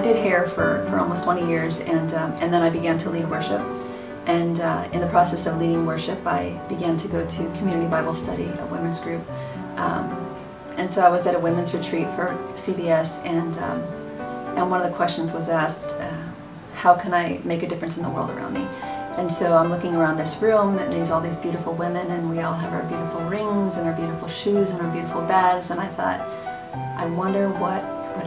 did hair for almost 20 years, and then I began to lead worship. And in the process of leading worship, I began to go to community Bible study, a women's group. And so I was at a women's retreat for CBS, and one of the questions was asked, how can I make a difference in the world around me? And so I'm looking around this room, and there's all these beautiful women, and we all have our beautiful rings and our beautiful shoes and our beautiful bags, and I thought, I wonder what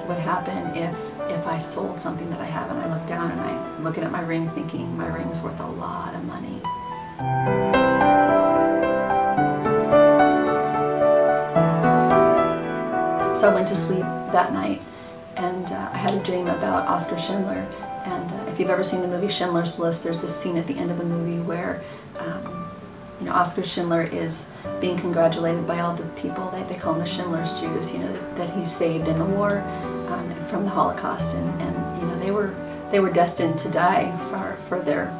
would happen if I sold something that I have. And I look down and I'm looking at my ring thinking my ring's worth a lot of money. So I went to sleep that night, and I had a dream about Oskar Schindler. And if you've ever seen the movie Schindler's List, there's this scene at the end of the movie where you know, Oskar Schindler is being congratulated by all the people, they call them the Schindler's Jews, you know, that he saved in the war from the Holocaust, and you know, they were destined to die for their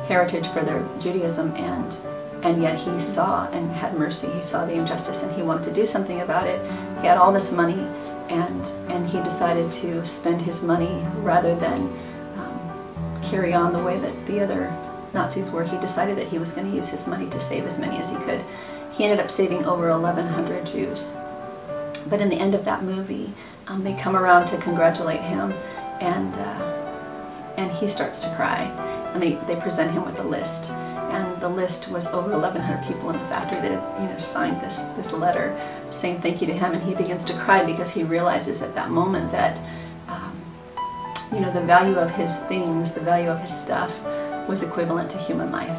heritage, for their Judaism, and yet he saw and had mercy. He saw the injustice and he wanted to do something about it. He had all this money, and he decided to spend his money rather than carry on the way that the other Nazis were. He decided that he was going to use his money to save as many as he could. He ended up saving over 1,100 Jews. But in the end of that movie, they come around to congratulate him, and he starts to cry. And they present him with a list, and the list was over 1,100 people in the factory that had, you know, signed this letter saying thank you to him, and he begins to cry because he realizes at that moment that you know, the value of his things, the value of his stuff was equivalent to human life.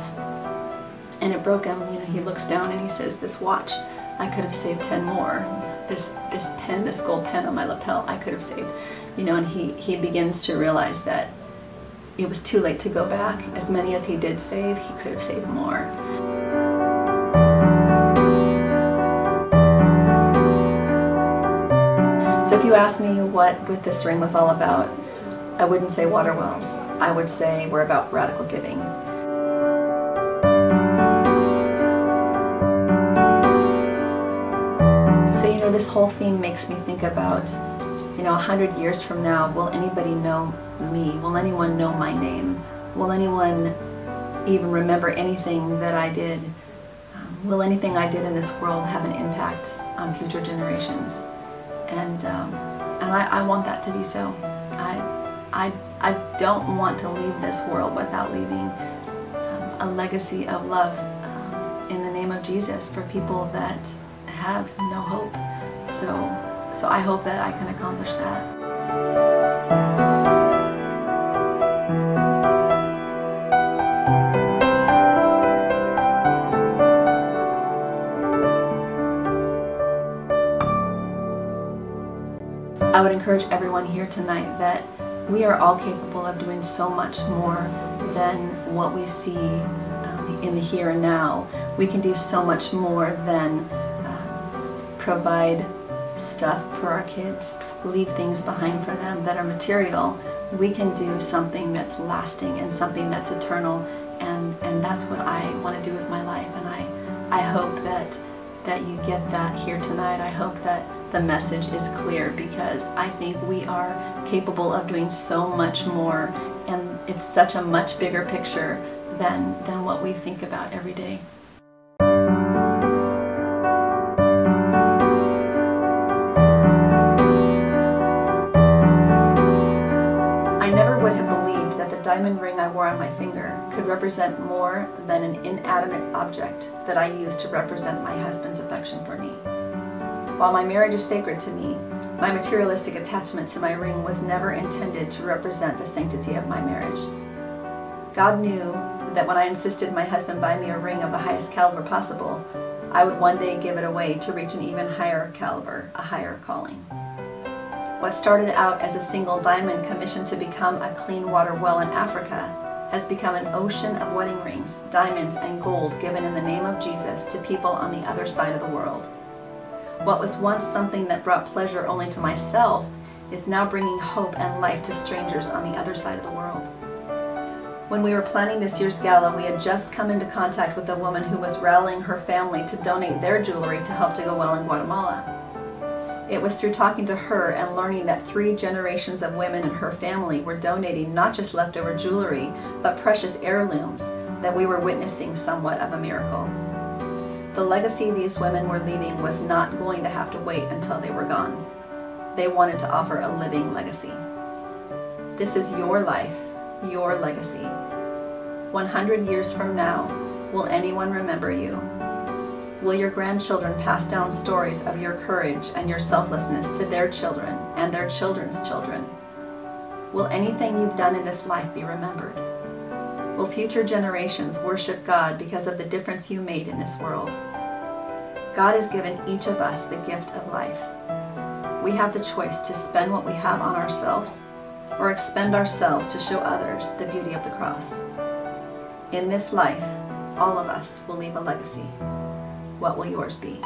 And it broke him. You know, he looks down and he says, this watch, I could have saved 10 more. This pen, this gold pen on my lapel, I could have saved. You know, and he begins to realize that it was too late to go back. As many as he did save, he could have saved more. So if you ask me what With This Ring was all about, I wouldn't say water wells. I would say we're about radical giving. So, you know, this whole theme makes me think about, you know, 100 years from now, will anybody know me? Will anyone know my name? Will anyone even remember anything that I did? Will anything I did in this world have an impact on future generations? And I want that to be so. I don't want to leave this world without leaving a legacy of love in the name of Jesus for people that have no hope. So I hope that I can accomplish that. I would encourage everyone here tonight that we are all capable of doing so much more than what we see in the here and now. We can do so much more than provide stuff for our kids, leave things behind for them that are material. We can do something that's lasting and something that's eternal, and that's what I want to do with my life. And I hope that you get that here tonight. I hope that the message is clear, because I think we are capable of doing so much more, and it's such a much bigger picture than what we think about every day. I never would have believed that the diamond ring I wore on my finger could represent more than an inanimate object that I used to represent my husband's affection for me. While my marriage is sacred to me, my materialistic attachment to my ring was never intended to represent the sanctity of my marriage. God knew that when I insisted my husband buy me a ring of the highest caliber possible, I would one day give it away to reach an even higher caliber, a higher calling. What started out as a single diamond commissioned to become a clean water well in Africa has become an ocean of wedding rings, diamonds, and gold given in the name of Jesus to people on the other side of the world. What was once something that brought pleasure only to myself is now bringing hope and life to strangers on the other side of the world. When we were planning this year's gala, we had just come into contact with a woman who was rallying her family to donate their jewelry to help to go well in Guatemala. It was through talking to her and learning that 3 generations of women in her family were donating not just leftover jewelry, but precious heirlooms, that we were witnessing somewhat of a miracle. The legacy these women were leaving was not going to have to wait until they were gone. They wanted to offer a living legacy. This is your life, your legacy. 100 years from now, will anyone remember you? Will your grandchildren pass down stories of your courage and your selflessness to their children and their children's children? Will anything you've done in this life be remembered? Will future generations worship God because of the difference you made in this world? God has given each of us the gift of life. We have the choice to spend what we have on ourselves or expend ourselves to show others the beauty of the cross. In this life, all of us will leave a legacy. What will yours be?